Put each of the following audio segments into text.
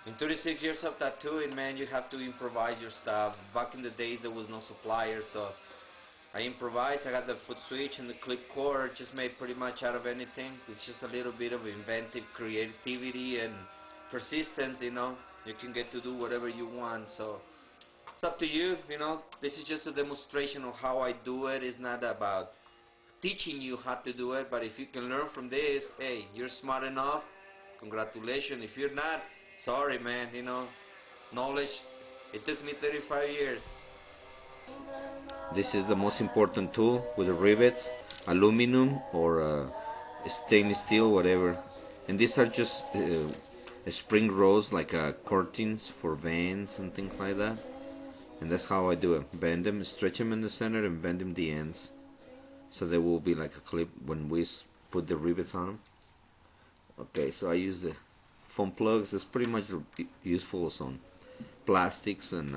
In 36 years of tattooing, man, you have to improvise your stuff. Back in the days, there was no supplier, so I improvised. I got the foot switch and the clip cord, just made pretty much out of anything. It's just a little bit of inventive creativity and persistence, you know. You can get to do whatever you want, so it's up to you, you know. This is just a demonstration of how I do it. It's not about teaching you how to do it, but if you can learn from this, hey, you're smart enough, congratulations. If you're not, sorry, man, you know, knowledge, it took me 35 years. This is the most important tool with the rivets, aluminum or stainless steel, whatever. And these are just spring rolls, like curtains for vans and things like that. And that's how I do it. Bend them, stretch them in the center, and bend them the ends, so they will be like a clip when we put the rivets on them. Okay, so I use the foam plugs. It's pretty much useful as on plastics, and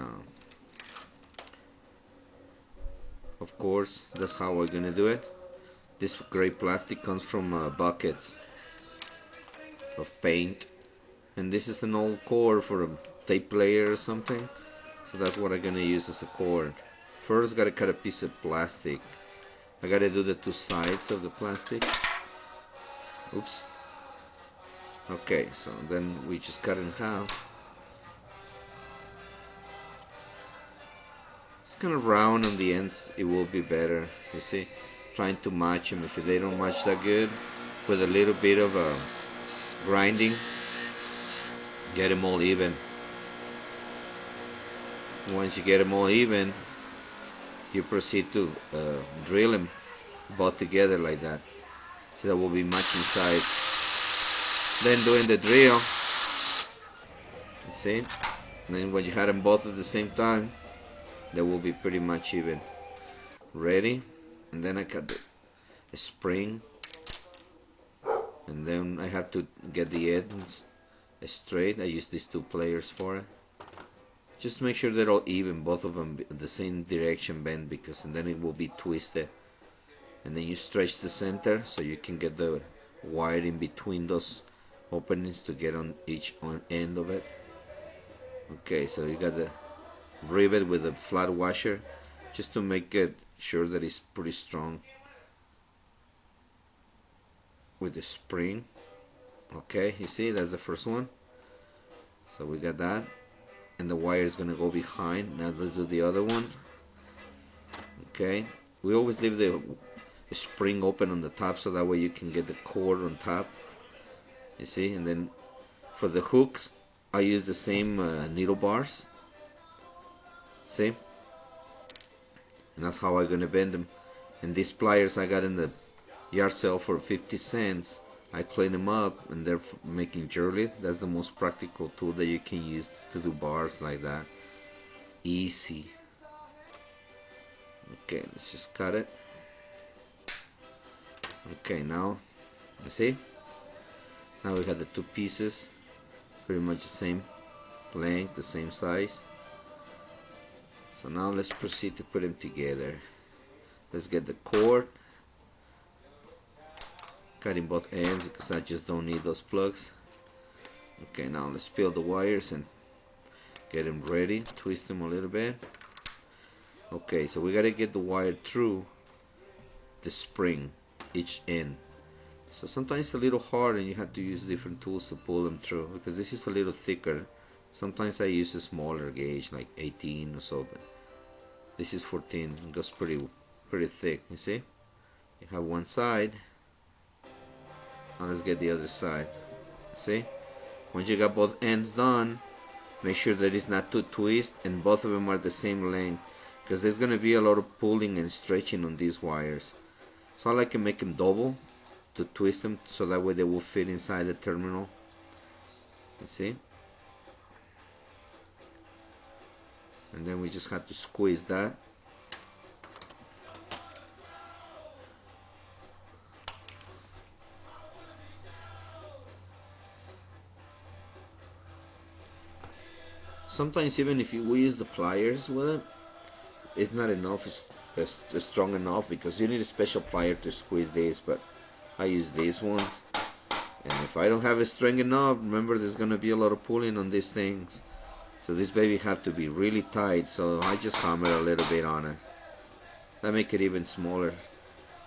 of course that's how we're gonna do it. This gray plastic comes from buckets of paint, and this is an old cord for a tape player or something, so that's what I'm gonna use as a cord. First, gotta cut a piece of plastic. I gotta do the two sides of the plastic. Oops. Okay, so then we just cut it in half. It's kind of round on the ends, it will be better, you see. Trying to match them. If they don't match that good, with a little bit of grinding, get them all even. Once you get them all even, you proceed to drill them both together like that, so that will be matching sides. Then doing the drill, you see, and then when you have them both at the same time, they will be pretty much even. Ready? And then I cut the spring, and then I have to get the ends straight. I use these two pliers for it. Just make sure they're all even, both of them the same direction bent, because and then it will be twisted. And then you stretch the center so you can get the wire in between those openings to get on each end of it. Okay, so you got the rivet with a flat washer, just to make it sure that it's pretty strong with the spring. Okay, you see, that's the first one. So we got that, and the wire is gonna go behind. Now let's do the other one. Okay, we always leave the spring open on the top, so that way you can get the cord on top, you see. And then for the hooks, I use the same needle bars, see, and that's how I'm gonna bend them. And these pliers I got in the yard sale for 50 cents. I clean them up, and they're making jewelry. That's the most practical tool that you can use to do bars like that. Easy. Okay, let's just cut it. Okay, now you see, now we got the two pieces pretty much the same length, the same size. So now let's proceed to put them together. Let's get the cord, cutting both ends because I just don't need those plugs. Okay, now let's peel the wires and get them ready, twist them a little bit. Okay, so we gotta get the wire through the spring, each end. So sometimes it's a little hard and you have to use different tools to pull them through, because this is a little thicker. Sometimes I use a smaller gauge, like 18 or so, but this is 14. It goes pretty thick, you see. You have one side. Now let's get the other side. See? Once you got both ends done, make sure that it's not too twist and both of them are the same length, because there's gonna be a lot of pulling and stretching on these wires. So I like to make them double to twist them, so that way they will fit inside the terminal. You see? And then we just have to squeeze that. Sometimes even if we use the pliers with it, it's not enough, it's strong enough, because you need a special plier to squeeze this, but I use these ones And if I don't have it strong enough, remember there's gonna be a lot of pulling on these things. So this baby have to be really tight, so I just hammer a little bit on it. That make it even smaller.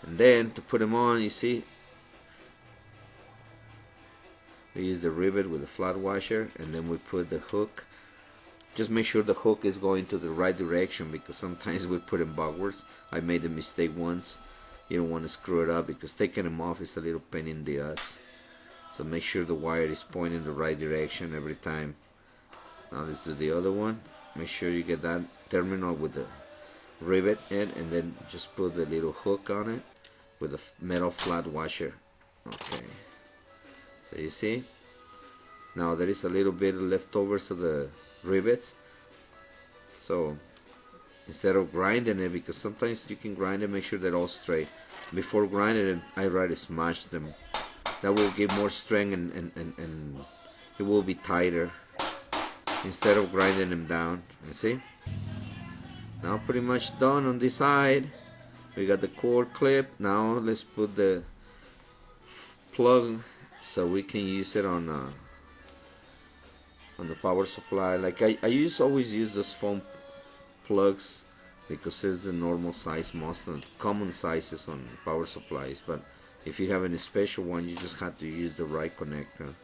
And then to put them on, you see, we use the rivet with the flat washer, and then we put the hook. Just make sure the hook is going to the right direction, because sometimes we put them backwards. I made a mistake once. You don't want to screw it up, because taking them off is a little pain in the ass. So make sure the wire is pointing the right direction every time. Now let's do the other one. Make sure you get that terminal with the rivet in, and then just put the little hook on it with a metal flat washer. Okay. So you see? Now there is a little bit of leftovers of the rivets. So instead of grinding it, because sometimes you can grind it, make sure they're all straight. Before grinding it, I rather smash them. That will give more strength, and it will be tighter instead of grinding them down. You see? Now pretty much done on this side. We got the cord clip. Now let's put the plug so we can use it on the power supply. Like I always use those foam plugs because it's the normal size, most of the common sizes on power supplies. But if you have any special one, you just have to use the right connector.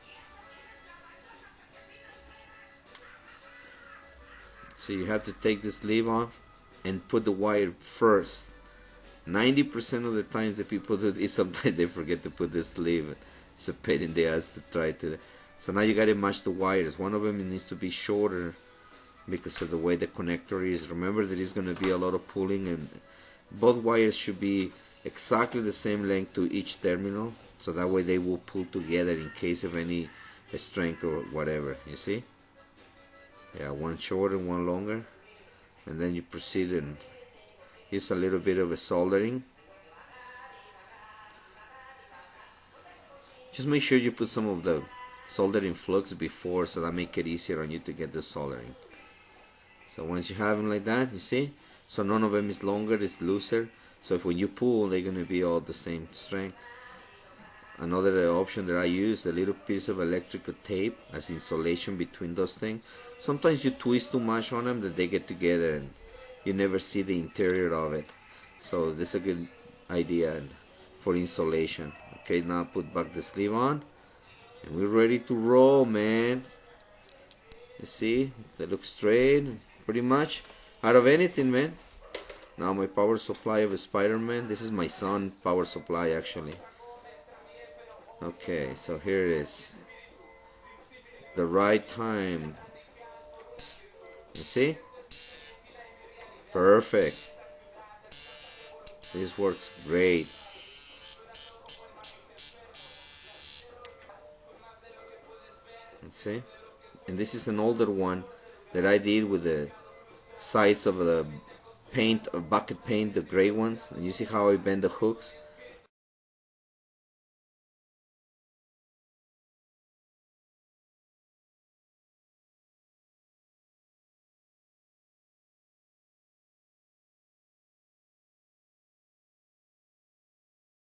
So you have to take the sleeve off and put the wire first. 90% of the times that people do this, sometimes they forget to put the sleeve. It's a pain in the ass to try to. So now you gotta match the wires. One of them needs to be shorter because of the way the connector is. Remember that it's gonna be a lot of pulling, and both wires should be exactly the same length to each terminal, so that way they will pull together in case of any strength or whatever. You see? Yeah, one shorter, one longer, and then you proceed and use a little bit of a soldering. Just make sure you put some of the soldering flux before, so that make it easier on you to get the soldering. So once you have them like that, you see, so none of them is longer, it's looser. So if when you pull, they're gonna be all the same strength. Another option that I use, a little piece of electrical tape as insulation between those things. Sometimes you twist too much on them that they get together and you never see the interior of it. So this is a good idea for insulation. Okay, now put back the sleeve on, and we're ready to roll, man. You see, they look straight, pretty much out of anything, man. Now my power supply of a Spider-Man. This is my son power supply, actually. Okay, so here it is. The right time. You see? Perfect. This works great. Let's see. And this is an older one that I did with the sides of the paint, of bucket paint, the gray ones. And you see how I bend the hooks?